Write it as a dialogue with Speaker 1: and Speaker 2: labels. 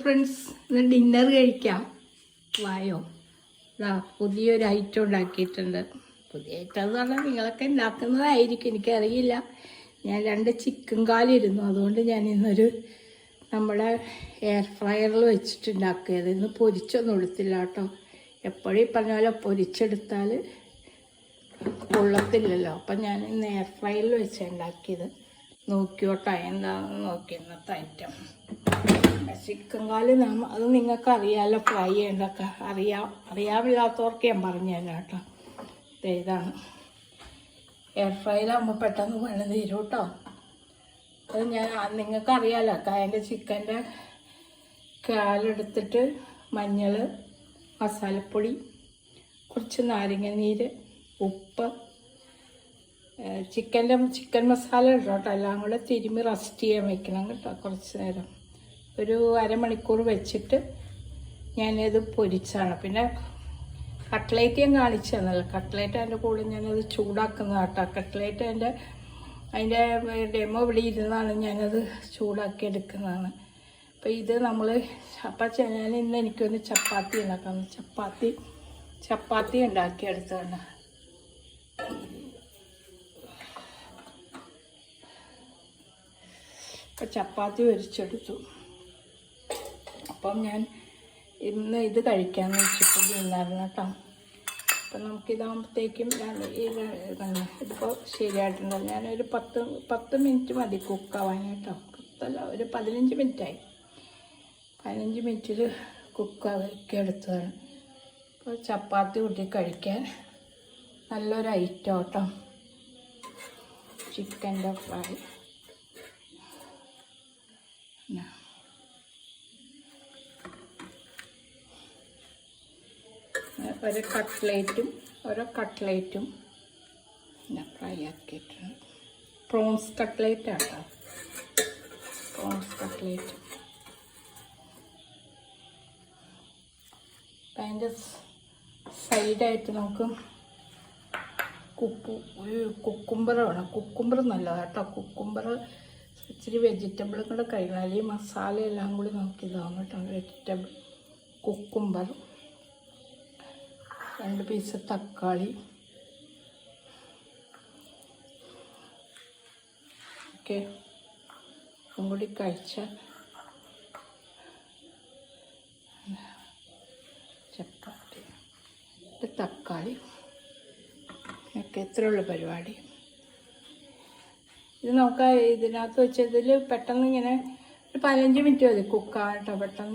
Speaker 1: Friends, ഇന്ന് dinner കഴിക്കാം. വായോ. പുതിയൊരു ഐറ്റം ഉണ്ടാക്കിയിട്ടുണ്ട്. പുതിയ ഐറ്റം എന്ന് പറഞ്ഞാൽ നിങ്ങളൊക്കെ ഉണ്ടാക്കുന്നതായിരിക്കും, എനിക്കറിയില്ല. ഞാൻ 2 ചിക്കൻ കാലിരുന്നു, അതുകൊണ്ട് ഞാൻ ഇന്നൊരു നമ്മുടെ എയർ ഫ്രയറിൽ വെച്ചിട്ടുണ്ടാക്കിയത്. ഇന്ന് പൊരിച്ചൊന്നും എടുത്തില്ല കേട്ടോ. എപ്പോഴും ഈ പറഞ്ഞ പോലെ പൊരിച്ചെടുത്താൽ കൊള്ളത്തില്ലല്ലോ. അപ്പം ഞാൻ ഇന്ന് എയർ ഫ്രയറിൽ വെച്ചാണ് ഉണ്ടാക്കിയത്. നോക്കിയോട്ടോ എന്താണെന്ന് നോക്കി ഇന്നത്തെ ഐറ്റം. ചിക്കൻ കാല് അത് നിങ്ങൾക്ക് അറിയാമല്ലോ, ഫ്രൈ ചെയ്യേണ്ടതൊക്കെ അറിയാമില്ലാത്തവർക്ക് ഞാൻ പറഞ്ഞുതരാം കേട്ടോ. ഇതാണ് എയർ ഫ്രൈയിലാകുമ്പോൾ പെട്ടെന്ന് പണി തീരും കേട്ടോ. അത് ഞാൻ നിങ്ങൾക്ക് അറിയാമല്ലോ. അതിൻ്റെ ചിക്കൻ്റെ കാലെടുത്തിട്ട് മഞ്ഞൾ, മസാലപ്പൊടി, കുറച്ച് നാരങ്ങ നീര്, ഉപ്പ്, ചിക്കൻ മസാല ഇടും കേട്ടോ. എല്ലാം കൂടെ തിരുമ്മി റസ്റ്റ് ചെയ്യാൻ വെക്കണം കേട്ടോ. കുറച്ച് നേരം ഒരു അരമണിക്കൂർ വെച്ചിട്ട് ഞാനത് പൊരിച്ചാണ്. പിന്നെ കട്ട്ലേറ്റ് ഞാൻ കാണിച്ചു തന്നല്ലോ. കട്ട്ലേറ്റ് അതിൻ്റെ കൂടെ ഞാനത് ചൂടാക്കുന്ന കേട്ടോ. കട്ട്ലേറ്റ് അതിൻ്റെ ഡെമോ ഇവിടെ ഇരുന്നാണ് ഞാനത് ചൂടാക്കി എടുക്കുന്നതാണ്. അപ്പോൾ ഇത് നമ്മൾ ഞാൻ ഇന്ന് എനിക്കൊന്ന് ചപ്പാത്തി ഉണ്ടാക്കാം. ചപ്പാത്തി ഉണ്ടാക്കിയെടുത്താണ്. അപ്പോൾ ചപ്പാത്തി പൊരിച്ചെടുത്തു. അപ്പം ഞാൻ ഇന്ന് ഇത് കഴിക്കാമെന്ന് വെച്ചിട്ടുണ്ടായിരുന്നു കേട്ടോ. അപ്പം നമുക്കിതാകുമ്പോഴത്തേക്കും ഇതിപ്പോൾ ശരിയായിട്ടുണ്ട്. ഞാനൊരു 10 മിനിറ്റ് മതി കുക്കാവാൻ കേട്ടോ. 10 ഒരു 15 മിനിറ്റായി. 15 മിനിറ്റിൽ കുക്കാക്കി എടുത്തതാണ്. അപ്പോൾ ചപ്പാത്തി കൂട്ടി കഴിക്കാൻ നല്ലൊരു ഐറ്റം കേട്ടോ. ചിക്കൻ്റെ ഫ്രൈ. ഓരോ കട്ട്ലേറ്റും ഫ്രൈ ആക്കിയിട്ടുണ്ട്. പ്രോൺസ് കട്ട്ലേറ്റ് ആട്ടോ. Prawns cutlet. അതിൻ്റെ സൈഡായിട്ട് നമുക്ക് കുക്കുംബർ വേണം. കുക്കുംബർ നല്ലതാണ് കേട്ടോ. കുക്കുംബർ ഇച്ചിരി വെജിറ്റബിൾ കൂടെ കഴിക്കണം. അല്ലെങ്കിൽ മസാല എല്ലാം കൂടി നോക്കിയതാവും കേട്ടോ. വെജിറ്റബിൾ, കുക്കുംബർ, 2 പീസ് തക്കാളി, ഓക്കെ. അതും കൂടി കഴിച്ചാൽ ചപ്പാത്തി, തക്കാളി, ഒക്കെ ഇത്രയുള്ള പരിപാടി. ഇത് നമുക്ക് ഇതിനകത്ത് വെച്ചതിൽ പെട്ടെന്ന് ഇങ്ങനെ ഒരു 15 മിനിറ്റ് മതി കുക്കാകട്ടോ. പെട്ടെന്ന്